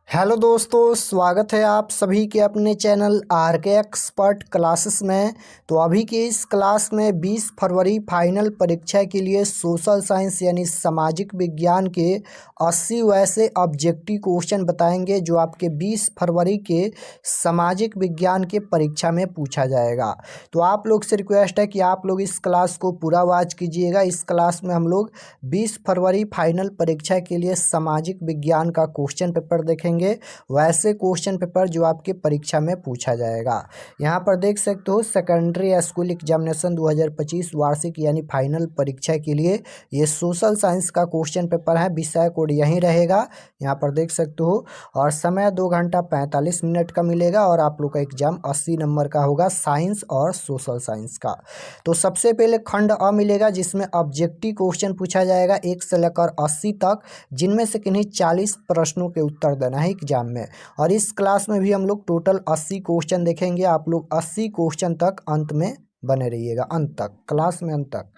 Hello दोस्तों, स्वागत है आप सभी के अपने चैनल आर के एक्सपर्ट क्लासेस में। तो अभी के इस क्लास में 20 फरवरी फाइनल परीक्षा के लिए सोशल साइंस यानी सामाजिक विज्ञान के 80 वैसे ऑब्जेक्टिव क्वेश्चन बताएंगे जो आपके 20 फरवरी के सामाजिक विज्ञान के परीक्षा में पूछा जाएगा। तो आप लोग से रिक्वेस्ट है कि आप लोग इस क्लास को पूरा वॉच कीजिएगा। इस क्लास में हम लोग 20 फरवरी फाइनल परीक्षा के लिए सामाजिक विज्ञान का क्वेश्चन पेपर देखेंगे, वैसे क्वेश्चन पेपर जो आपके परीक्षा में पूछा जाएगा। यहाँ पर देख सकते हो सेकेंडरी स्कूल एग्जामिनेशन 2025 वार्षिक यानी फाइनल परीक्षा के लिए ये सोशल साइंस का क्वेश्चन पेपर है। विषय कोड यहीं रहेगा, यहाँ पर देख सकते हो। और समय 2 घंटा 45 मिनट का मिलेगा और आप लोग का एग्जाम 80 नंबर का होगा, साइंस और सोशल साइंस का। तो सबसे पहले खंड अ मिलेगा जिसमें ऑब्जेक्टिव क्वेश्चन पूछा जाएगा 1 से लेकर 80 तक, जिनमें से किन्हीं 40 प्रश्नों के उत्तर देना है एग्जाम में। और इस क्लास में भी हम लोग टोटल 80 क्वेश्चन देखेंगे। आप लोग 80 क्वेश्चन तक अंत में बने रहिएगा, अंत तक, क्लास में अंत तक।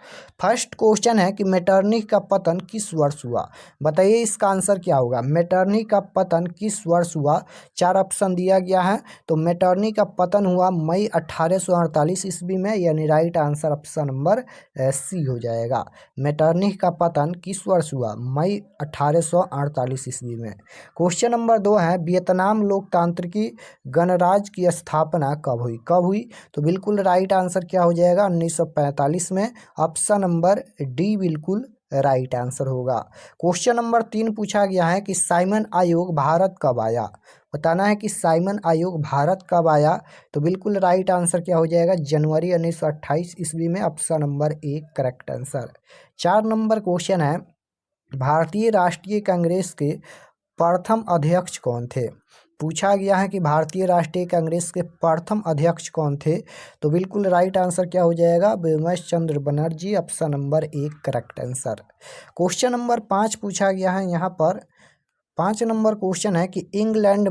फर्स्ट क्वेश्चन है कि मेटरनिख का पतन किस वर्ष हुआ। बताइए इसका आंसर क्या होगा। मेटरनिख का पतन किस वर्ष हुआ। 4 ऑप्शन दिया गया है। तो मेटरनिख का पतन हुआ मई 1848 ईस्वी में, यानी right answer option number C हो जाएगा। मेटरनिख का पतन किस वर्ष हुआ, मई 1848 ईस्वी में। क्वेश्चन नंबर 2 है वियतनाम लोकतांत्रिकी गणराज्य की स्थापना कब हुई। कब हुई, तो बिल्कुल राइट आंसर क्या हो जाएगा, 1945 में। ऑप्शन नंबर डी बिल्कुल राइट आंसर होगा। क्वेश्चन नंबर 3 पूछा गया है कि साइमन आयोग भारत कब आया। बताना है कि साइमन आयोग भारत कब आया। तो बिल्कुल राइट आंसर क्या हो जाएगा, जनवरी 1928 ईस्वी में। Option number A correct answer. 4 number question है भारतीय राष्ट्रीय कांग्रेस के प्रथम अध्यक्ष कौन थे। पूछा गया है कि भारतीय राष्ट्रीय कांग्रेस के प्रथम अध्यक्ष कौन थे। तो बिल्कुल राइट आंसर क्या हो जाएगा, Bimal Chandra Banerjee. Option number 1 correct answer. Question number 5 पूछा गया है। यहाँ पर 5 नंबर क्वेश्चन है कि इंग्लैंड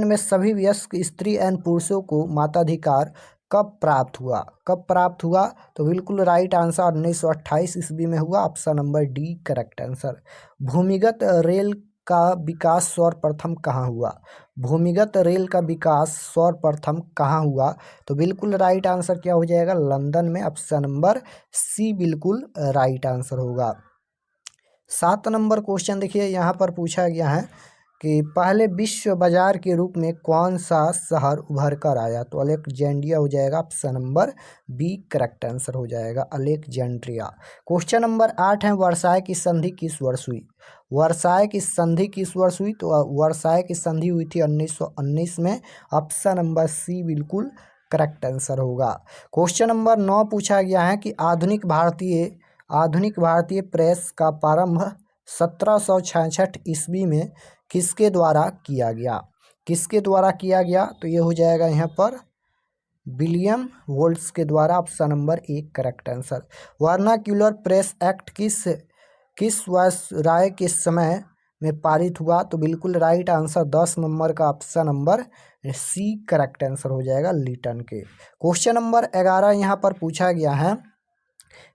में सभी वयस्क स्त्री एवं पुरुषों को मताधिकार कब प्राप्त हुआ। कब प्राप्त हुआ, तो बिल्कुल राइट आंसर 1928 ईस्वी में हुआ। Option number D correct answer. भूमिगत रेल का विकास सर्वप्रथम कहाँ हुआ। भूमिगत रेल का विकास सर्वप्रथम कहाँ हुआ, तो बिल्कुल राइट आंसर क्या हो जाएगा, लंदन में। ऑप्शन नंबर सी बिल्कुल राइट आंसर होगा। 7 नंबर क्वेश्चन देखिए, यहाँ पर पूछा गया है कि पहले विश्व बाजार के रूप में कौन सा शहर उभर कर आया। तो अलेक्जेंड्रिया हो जाएगा। Option number B correct answer हो जाएगा, अलेक्जेंड्रिया। क्वेश्चन नंबर 8 है वर्साय की संधि किस वर्ष हुई। वर्साय की संधि किस वर्ष हुई, तो वर्साय की संधि हुई थी 1919 में। ऑप्शन नंबर सी बिल्कुल करेक्ट आंसर होगा। क्वेश्चन नंबर 9 पूछा गया है कि आधुनिक भारतीय प्रेस का प्रारंभ 1766 ईस्वी में किसके द्वारा किया गया। किसके द्वारा किया गया, तो ये हो जाएगा यहाँ पर विलियम वोल्स के द्वारा। Option number 1 correct answer. Vernacular press act किस वायसराय के समय में पारित हुआ, तो बिल्कुल राइट आंसर 10 नंबर का option number C correct answer हो जाएगा, लिटन के। क्वेश्चन नंबर 11 यहाँ पर पूछा गया है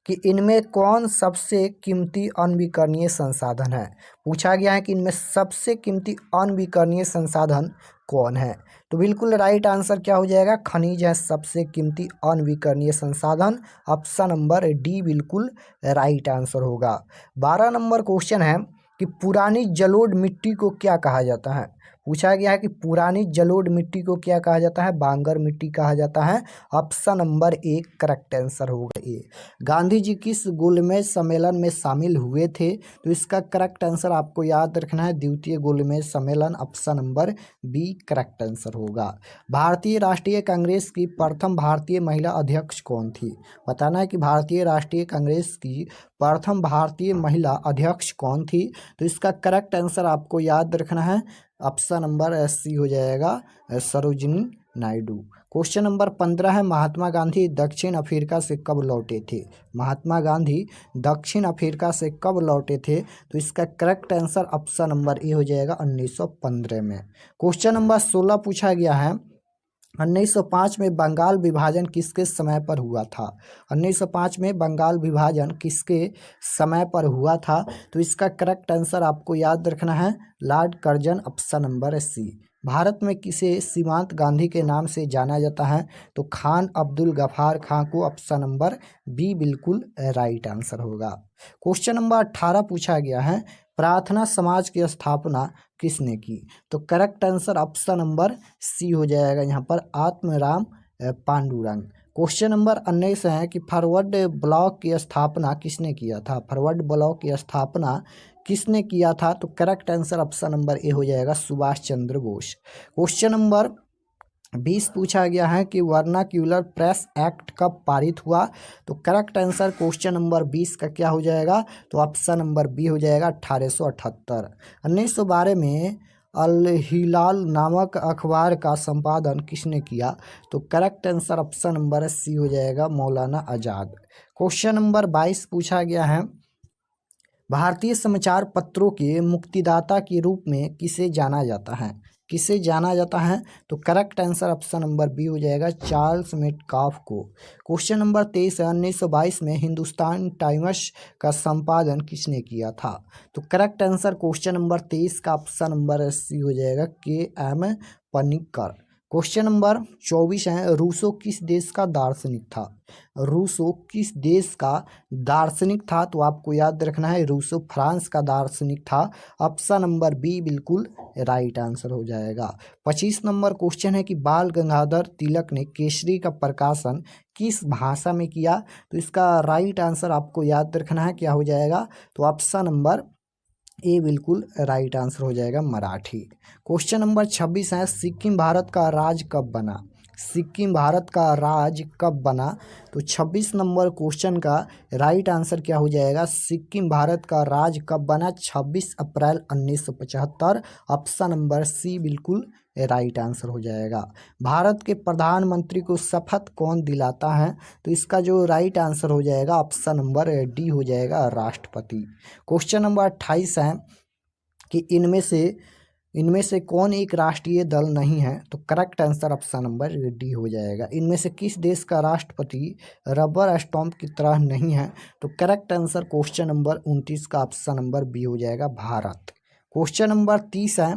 कि इनमें कौन सबसे कीमती अनविकरणीय संसाधन है। पूछा गया है कि इनमें सबसे कीमती अनविकरणीय संसाधन कौन है। तो बिल्कुल राइट आंसर क्या हो जाएगा, खनिज है सबसे कीमती अनविकरणीय संसाधन। ऑप्शन नंबर डी बिल्कुल राइट आंसर होगा। 12 नंबर क्वेश्चन है कि पुरानी जलोढ़ मिट्टी को क्या कहा जाता है। पूछा गया है कि पुरानी जलोढ़ मिट्टी को क्या कहा जाता है, बांगर मिट्टी कहा जाता है। ऑप्शन नंबर 1 करेक्ट आंसर होगा ये। गांधी जी किस गोलमेज सम्मेलन में शामिल हुए थे, तो इसका करेक्ट आंसर आपको याद रखना है, द्वितीय गोलमेज सम्मेलन। Option number B correct answer होगा। भारतीय राष्ट्रीय कांग्रेस की प्रथम भारतीय महिला अध्यक्ष कौन थी। बताना है कि भारतीय राष्ट्रीय कांग्रेस की प्रथम भारतीय महिला अध्यक्ष कौन थी। तो इसका करेक्ट आंसर आपको याद रखना है, ऑप्शन नंबर सी हो जाएगा, सरोजिनी नायडू। क्वेश्चन नंबर 15 है महात्मा गांधी दक्षिण अफ्रीका से कब लौटे थे। महात्मा गांधी दक्षिण अफ्रीका से कब लौटे थे, तो इसका करेक्ट आंसर ऑप्शन नंबर ए हो जाएगा, 1915 में। क्वेश्चन नंबर 16 पूछा गया है 1905 में बंगाल विभाजन किसके समय पर हुआ था? 1905 में बंगाल विभाजन किसके समय पर हुआ था? तो इसका करेक्ट आंसर आपको याद रखना है Lord Curzon, option number C. भारत में किसे सीमांत गांधी के नाम से जाना जाता है? तो खान अब्दुल गफार खां को, ऑप्शन नंबर बी बिल्कुल राइट आंसर होगा। क्वेश्चन नंबर 18 पूछा गया है, प्रार्थना समाज की स्थापना किसने की? तो correct answer option number C हो जाएगा यहाँ पर, आत्मराम पांडुरंग। क्वेश्चन नंबर 19 है कि फॉरवर्ड ब्लॉक की स्थापना किसने किया था? फॉरवर्ड ब्लॉक की स्थापना किसने किया था? तो करेक्ट आंसर ऑप्शन नंबर ए हो जाएगा, सुभाष चंद्र बोस। क्वेश्चन नंबर 20 पूछा गया है कि वर्नाक्यूलर प्रेस एक्ट कब पारित हुआ? तो करेक्ट आंसर क्वेश्चन नंबर 20 का क्या हो जाएगा? तो ऑप्शन नंबर बी हो जाएगा, 1878। 1912 में अल हिलाल नामक अखबार का संपादन किसने किया? तो correct answer option number C हो जाएगा, मौलाना आज़ाद। क्वेश्चन नंबर 22 पूछा गया है, भारतीय समाचार पत्रों के मुक्तिदाता के रूप में किसे जाना जाता है? किसे जाना जाता है? तो correct answer option number B हो जाएगा, चार्ल्स मेटकाफ को। क्वेश्चन नंबर 23 है, 1922 में हिंदुस्तान टाइम्स का संपादन किसने किया था? तो करेक्ट आंसर क्वेश्चन नंबर 23 का ऑप्शन नंबर सी हो जाएगा, के एम पनिक्कर। क्वेश्चन नंबर 24 है, रूसो किस देश का दार्शनिक था? रूसो किस देश का दार्शनिक था? तो आपको याद रखना है, रूसो फ्रांस का दार्शनिक था, ऑप्शन नंबर बी बिल्कुल राइट आंसर हो जाएगा। 25 नंबर क्वेश्चन है कि बाल गंगाधर तिलक ने केसरी का प्रकाशन किस भाषा में किया? तो इसका राइट आंसर आपको याद रखना है, क्या हो जाएगा? तो ऑप्शन नंबर ए बिल्कुल राइट आंसर हो जाएगा, मराठी। क्वेश्चन नंबर 26 है, सिक्किम भारत का राज्य कब बना? सिक्किम भारत का राज्य कब बना? तो 26 नंबर क्वेश्चन का राइट आंसर क्या हो जाएगा? सिक्किम भारत का राज्य कब बना? 26 अप्रैल 1975, ऑप्शन नंबर सी बिल्कुल राइट आंसर हो जाएगा। भारत के प्रधानमंत्री को शपथ कौन दिलाता है? तो इसका जो राइट आंसर हो जाएगा, ऑप्शन नंबर डी हो जाएगा, राष्ट्रपति। क्वेश्चन नंबर 28 है कि इनमें से कौन एक राष्ट्रीय दल नहीं है? तो correct answer option number D हो जाएगा, इनमें से किस देश का राष्ट्रपति रबर स्टैंप की तरह नहीं है? तो करेक्ट आंसर क्वेश्चन नंबर 29 का ऑप्शन नंबर बी हो जाएगा, भारत। क्वेश्चन नंबर 30 है,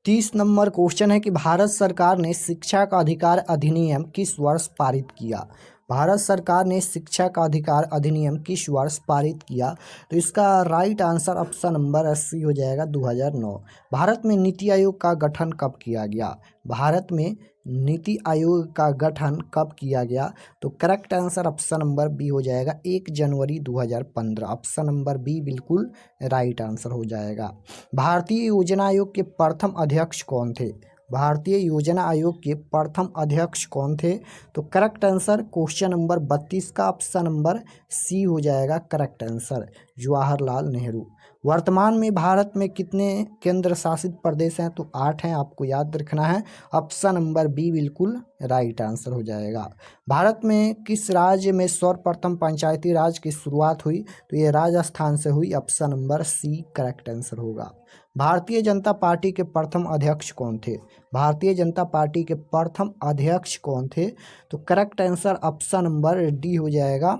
30 नंबर क्वेश्चन है कि भारत सरकार ने शिक्षा का अधिकार अधिनियम किस वर्ष पारित किया? भारत सरकार ने शिक्षा का अधिकार अधिनियम किस वर्ष पारित किया? तो इसका right answer option number C हो जाएगा, 2009। भारत में नीति आयोग का गठन कब किया गया? भारत में नीति आयोग का गठन कब किया गया? तो correct answer option number B हो जाएगा, 1 जनवरी 2015, ऑप्शन नंबर बी बिल्कुल राइट आंसर हो जाएगा। भारतीय योजना आयोग के प्रथम अध्यक्ष कौन थे? भारतीय योजना आयोग के प्रथम अध्यक्ष कौन थे? तो करेक्ट आंसर क्वेश्चन नंबर 32 का ऑप्शन नंबर सी हो जाएगा, करेक्ट आंसर, जवाहरलाल नेहरू। वर्तमान में भारत में कितने केंद्र शासित प्रदेश हैं? तो 8 हैं, आपको याद रखना है, ऑप्शन नंबर बी बिल्कुल राइट आंसर हो जाएगा। भारत में किस राज्य में सर्वप्रथम पंचायती राज की शुरुआत हुई? तो ये राजस्थान से हुई, option number C correct answer होगा। भारतीय जनता पार्टी के प्रथम अध्यक्ष कौन थे? भारतीय जनता पार्टी के प्रथम अध्यक्ष कौन थे? तो correct answer option number D हो जाएगा,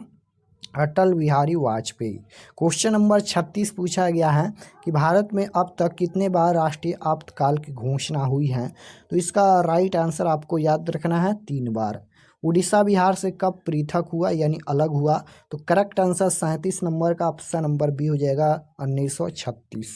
अटल बिहारी वाजपेयी। क्वेश्चन नंबर 36 पूछा गया है कि भारत में अब तक कितने बार राष्ट्रीय आपातकाल की घोषणा हुई है? तो इसका राइट आंसर आपको याद रखना है, 3 बार। उड़ीसा बिहार से कब पृथक हुआ यानी अलग हुआ? तो करेक्ट आंसर 37 नंबर का ऑप्शन नंबर बी हो जाएगा, 1936।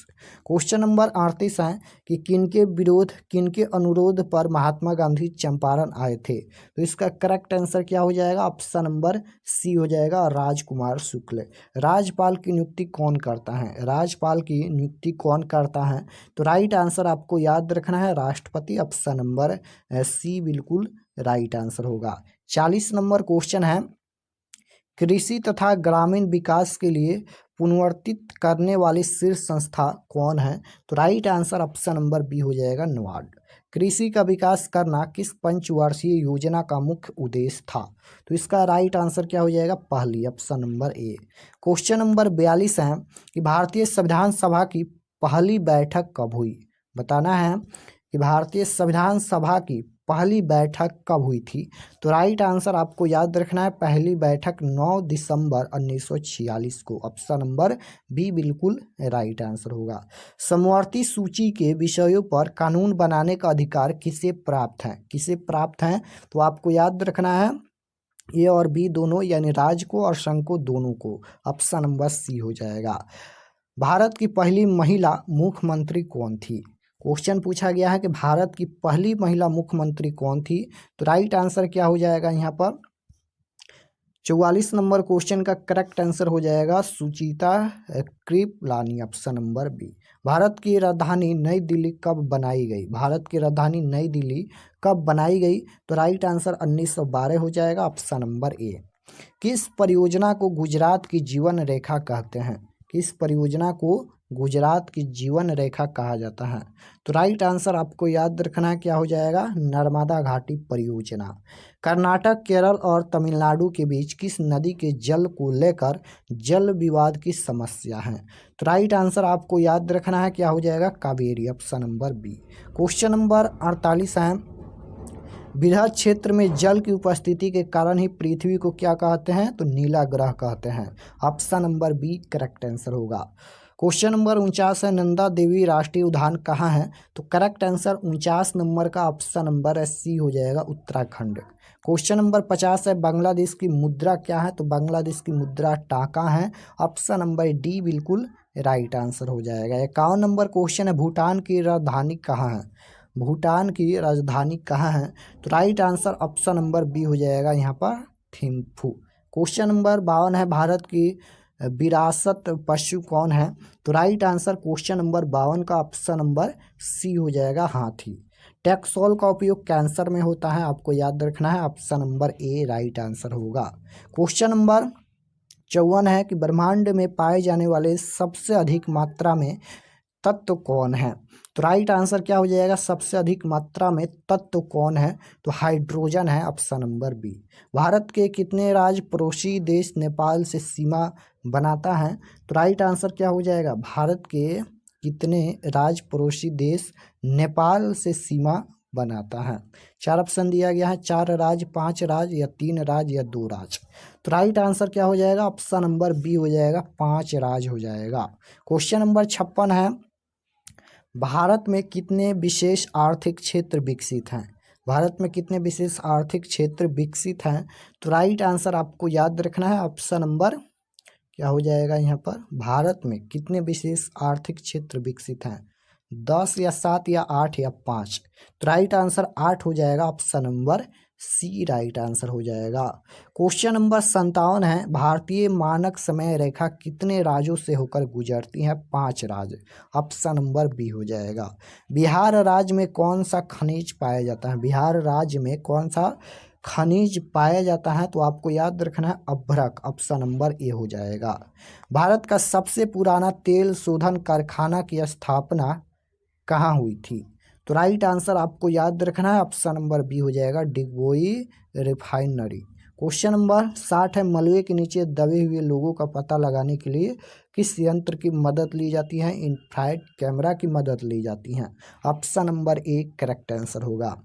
क्वेश्चन नंबर 38 है कि किनके अनुरोध पर महात्मा गांधी चंपारण आए थे? तो इसका करेक्ट आंसर क्या हो जाएगा, ऑप्शन नंबर सी हो जाएगा, राजकुमार शुक्ल। राज्यपाल की नियुक्ति कौन करता है? राज्यपाल की नियुक्ति कौन करता है? तो राइट आंसर आपको याद रखना है, राष्ट्रपति, ऑप्शन नंबर सी बिल्कुल राइट आंसर होगा। 40 नंबर क्वेश्चन है, कृषि तथा ग्रामीण विकास के लिए पुनर्वर्तित करने वाली शीर्ष संस्था कौन है? तो right answer option number B हो जाएगा, नाबार्ड। कृषि का विकास करना किस पंचवर्षीय योजना का मुख्य उद्देश्य था? तो इसका राइट आंसर क्या हो जाएगा, पहली, option number A. Question number 42 है कि भारतीय संविधान सभा की पहली बैठक कब हुई? बताना है कि भारतीय संविधान सभा की पहली बैठक कब हुई थी? तो राइट आंसर आपको याद रखना है, पहली बैठक 9 दिसंबर 1946 को। ऑप्शन नंबर बी बिल्कुल राइट आंसर होगा। समवर्ती सूची के विषयों पर कानून बनाने का अधिकार किसे प्राप्त है? किसे प्राप्त है? तो आपको याद रखना है ए और बी दोनों, यानी राज्य को और संघ को, दोनों को। ऑप्शन नंबर सी हो जाएगा। भारत की पहली महिला मुख्यमंत्री कौन थी? क्वेश्चन पूछा गया है कि भारत की पहली महिला मुख्यमंत्री कौन थी? तो राइट आंसर क्या हो जाएगा यहाँ पर? 44 नंबर क्वेश्चन का करेक्ट आंसर हो जाएगा Sucheta Kripalani. Option number B. Bharat की राजधानी नई दिल्ली कब बनाई गई? भारत की राजधानी नई दिल्ली कब बनाई गई? तो राइट आंसर 1912 हो जाएगा। ऑप्शन नंबर ए। किस परियोजना को गुजरात की जीवन रेखा कहते हैं? किस परियोजना को गुजरात की जीवन रेखा कहा जाता है? तो राइट आंसर आपको याद रखना है, क्या हो जाएगा? नर्मदा घाटी परियोजना। कर्नाटक, केरल और तमिलनाडु के बीच किस नदी के जल को लेकर जल विवाद की समस्या है? तो राइट आंसर आपको याद रखना है, क्या हो जाएगा? Kaveri. Option number B. Question number 48 है, बृहद क्षेत्र में जल की उपस्थिति के कारण ही पृथ्वी को क्या कहते हैं? तो नीला ग्रह कहते हैं। Option number B correct answer होगा। क्वेश्चन नंबर 49 है, नंदा देवी राष्ट्रीय उद्यान कहाँ है? तो करेक्ट आंसर 49 नंबर का ऑप्शन नंबर सी हो जाएगा, उत्तराखंड। क्वेश्चन नंबर 50 है, बांग्लादेश की मुद्रा क्या है? तो बांग्लादेश की मुद्रा टाका है। ऑप्शन नंबर डी बिल्कुल राइट आंसर हो जाएगा। 51 नंबर क्वेश्चन है, भूटान की राजधानी कहाँ है? भूटान की राजधानी कहाँ है? तो right answer option number B हो जाएगा यहाँ पर, थिम्फू। क्वेश्चन नंबर 52 है, भारत की विरासत पशु कौन है? तो राइट आंसर क्वेश्चन नंबर 52 का ऑप्शन नंबर सी हो जाएगा, हाथी। टैक्सोल का उपयोग कैंसर में होता है, आपको याद रखना है। ऑप्शन नंबर ए राइट आंसर होगा। क्वेश्चन नंबर 54 है कि ब्रह्मांड में पाए जाने वाले सबसे अधिक मात्रा में तत्व कौन है? तो राइट आंसर क्या हो जाएगा? सबसे अधिक मात्रा में तत्व कौन है? तो हाइड्रोजन है। Option number B. भारत के कितने राज्य पड़ोसी देश नेपाल से सीमा बनाता है? तो राइट आंसर क्या हो जाएगा? भारत के कितने राज्य पड़ोसी देश नेपाल से सीमा बनाता है? 4 ऑप्शन दिया गया है, 4 राज्य, 5 राज्य या 3 राज्य या 2 राज्य। तो राइट आंसर क्या हो जाएगा? ऑप्शन नंबर बी हो जाएगा, 5 राज्य हो जाएगा। क्वेश्चन नंबर 56 है, भारत में कितने विशेष आर्थिक क्षेत्र विकसित हैं? भारत में कितने विशेष आर्थिक क्षेत्र विकसित हैं? तो राइट आंसर आपको याद रखना है, ऑप्शन नंबर क्या हो जाएगा यहाँ पर? भारत में कितने विशेष आर्थिक क्षेत्र विकसित हैं? 10 या 7 या 8 या 5? तो राइट आंसर 8 हो जाएगा। Option number C right answer हो जाएगा। क्वेश्चन नंबर 57 है, भारतीय मानक समय रेखा कितने राज्यों से होकर गुजरती है? 5 राज्य। ऑप्शन नंबर बी हो जाएगा। बिहार राज्य में कौन सा खनिज पाया जाता है? बिहार राज्य में कौन सा खनिज पाया जाता है? तो आपको याद रखना है, अभ्रक। ऑप्शन नंबर ए हो जाएगा। भारत का सबसे पुराना तेल शोधन कारखाना की स्थापना कहाँ हुई थी? तो राइट आंसर आपको याद रखना है, ऑप्शन नंबर बी हो जाएगा, डिगबोई रिफाइनरी। क्वेश्चन नंबर 60 है, मलबे के नीचे दबे हुए लोगों का पता लगाने के लिए किस यंत्र की मदद ली जाती है? इंफ्रारेड कैमरा की मदद ली जाती है। Option number A correct answer होगा।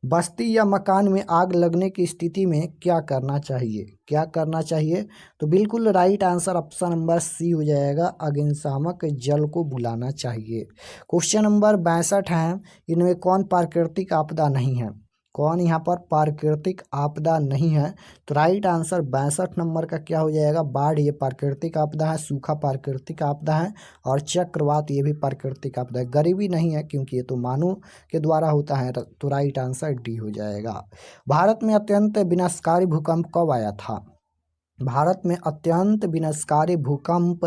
बस्ती या मकान में आग लगने की स्थिति में क्या करना चाहिए? क्या करना चाहिए? तो बिल्कुल right answer option number C हो जाएगा, अग्निशामक जल को बुलाना चाहिए। क्वेश्चन नंबर 62 है, इनमें कौन प्राकृतिक आपदा नहीं है? कौन यहाँ पर प्राकृतिक आपदा नहीं है? तो राइट आंसर 62 नंबर का क्या हो जाएगा? बाढ़ ये प्राकृतिक आपदा है, सूखा प्राकृतिक आपदा है और चक्रवात ये भी प्राकृतिक आपदा है। गरीबी नहीं है क्योंकि ये तो मानव के द्वारा होता है। तो राइट आंसर डी हो जाएगा। भारत में अत्यंत विनाशकारी भूकंप कब आया था? भारत में अत्यंत विनाशकारी भूकंप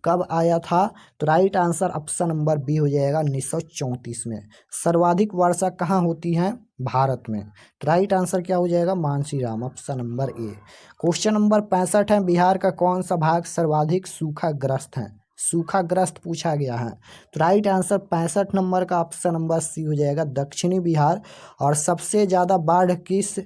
कब आया था? तो right answer option number B हो जाएगा, 1934 में। सर्वाधिक वर्षा कहाँ होती है? भारत में। तो राइट आंसर क्या हो जाएगा? Mansiram. Option number A. Question number 65 है, बिहार का कौन सा भाग सर्वाधिक सूखाग्रस्त है? सूखाग्रस्त पूछा गया है। तो राइट आंसर 65 नंबर का ऑप्शन नंबर सी हो जाएगा, दक्षिणी बिहार। और सबसे ज़्यादा बाढ़ किस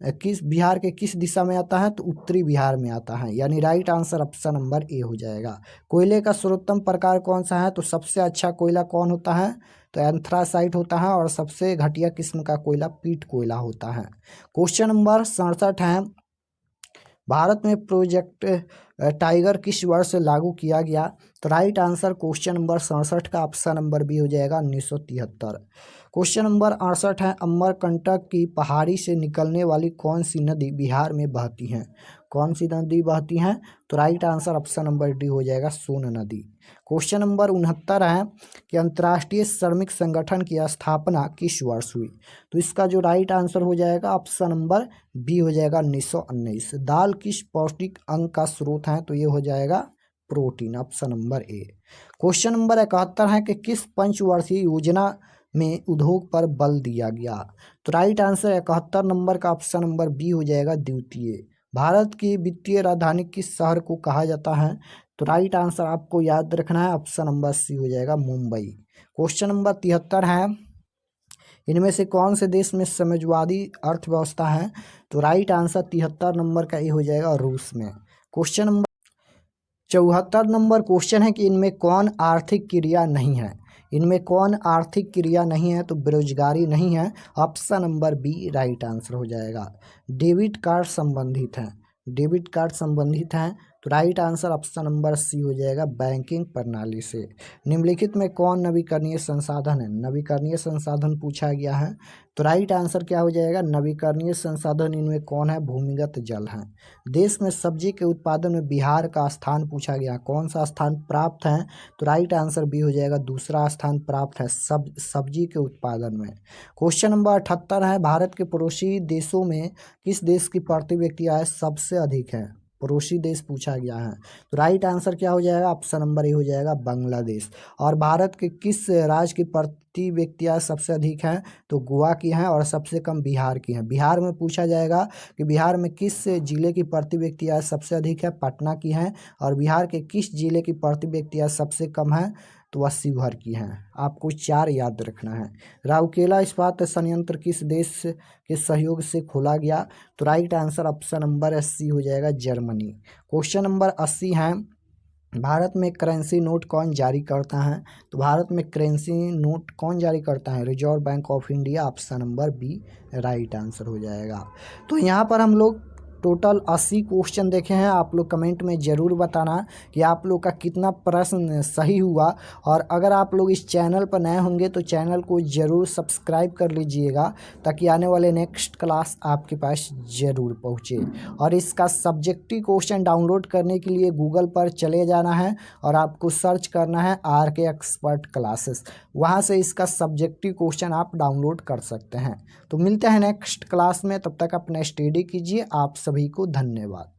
बिहार के किस दिशा में आता है? तो उत्तरी बिहार में आता है, यानी राइट आंसर ऑप्शन नंबर ए हो जाएगा। कोयले का सर्वोत्तम प्रकार कौन सा है? तो सबसे अच्छा कोयला कौन होता है? तो एंथ्रासाइट होता है, और सबसे घटिया किस्म का कोयला पीट कोयला होता है। क्वेश्चन नंबर 67 है, भारत में प्रोजेक्ट टाइगर किस वर्ष लागू किया गया? तो राइट आंसर क्वेश्चन नंबर 67 का ऑप्शन नंबर बी हो जाएगा 1973। क्वेश्चन नंबर 68 है, अमरकंटक की पहाड़ी से निकलने वाली कौन सी नदी बिहार में बहती है? कौन सी नदी बहती है? तो right answer option number D हो जाएगा सोन नदी। क्वेश्चन नंबर 69 है कि अंतर्राष्ट्रीय श्रमिक संगठन की स्थापना किस वर्ष हुई? तो इसका जो राइट आंसर हो जाएगा ऑप्शन नंबर बी हो जाएगा 1919। दाल किस पौष्टिक अंग का स्रोत है? तो ये हो जाएगा protein, option number A. Question number 71 है कि किस पंचवर्षीय योजना में उद्योग पर बल दिया गया? तो राइट आंसर 71 नंबर का ऑप्शन नंबर बी हो जाएगा द्वितीय। भारत की वित्तीय राजधानी किस शहर को कहा जाता है? तो राइट आंसर आपको याद रखना है, ऑप्शन नंबर सी हो जाएगा मुंबई। क्वेश्चन नंबर 73 है, इनमें से कौन से देश में समाजवादी अर्थव्यवस्था है? तो राइट आंसर 73 नंबर का ये हो जाएगा रूस में। क्वेश्चन नंबर 74 नंबर क्वेश्चन है कि इनमें कौन आर्थिक क्रिया नहीं है? इनमें कौन आर्थिक क्रिया नहीं है? तो बेरोजगारी नहीं है, option number B right answer हो जाएगा। डेबिट कार्ड संबंधित है, डेबिट कार्ड संबंधित हैं, तो right answer option number C हो जाएगा बैंकिंग प्रणाली से। निम्नलिखित में कौन नवीकरणीय संसाधन है? नवीकरणीय संसाधन पूछा गया है, तो राइट आंसर क्या हो जाएगा? नवीकरणीय संसाधन इनमें कौन है? भूमिगत जल है। देश में सब्जी के उत्पादन में बिहार का स्थान पूछा गया, कौन सा स्थान प्राप्त है? तो राइट आंसर बी हो जाएगा दूसरा स्थान प्राप्त है सब्जी के उत्पादन में। क्वेश्चन नंबर 78 है, भारत के पड़ोसी देशों में किस देश की प्रति व्यक्ति आय सबसे अधिक है? पड़ोसी देश पूछा गया है, तो राइट आंसर क्या हो जाएगा? ऑप्शन नंबर ए हो जाएगा बांग्लादेश। और भारत के किस राज्य की प्रति व्यक्ति आय सबसे अधिक है? तो गोवा की है, और सबसे कम बिहार की है। बिहार में पूछा जाएगा कि बिहार में किस जिले की प्रति व्यक्ति आय सबसे अधिक है? पटना की है। और बिहार के किस जिले की प्रति व्यक्ति आय सबसे कम है? तो वह शिवहर की है। आपको 4 याद रखना है। राउरकेला इस्पात संयंत्र किस देश के सहयोग से खोला गया? तो right answer option number C हो जाएगा जर्मनी। क्वेश्चन नंबर 80 है, भारत में करेंसी नोट कौन जारी करता है? तो भारत में करेंसी नोट कौन जारी करता है? Reserve Bank of India, option number B right answer हो जाएगा। तो यहाँ पर हम लोग टोटल 80 क्वेश्चन देखे हैं। आप लोग कमेंट में ज़रूर बताना कि आप लोग का कितना प्रश्न सही हुआ। और अगर आप लोग इस चैनल पर नए होंगे तो चैनल को ज़रूर सब्सक्राइब कर लीजिएगा, ताकि आने वाले नेक्स्ट क्लास आपके पास ज़रूर पहुँचे। और इसका सब्जेक्टिव क्वेश्चन डाउनलोड करने के लिए गूगल पर चले जाना है और आपको सर्च करना है RK एक्सपर्ट क्लासेस, वहाँ से इसका सब्जेक्टिव क्वेश्चन आप डाउनलोड कर सकते हैं। तो मिलते हैं नेक्स्ट क्लास में, तब तक अपना स्टडी कीजिए। आप सभी को धन्यवाद।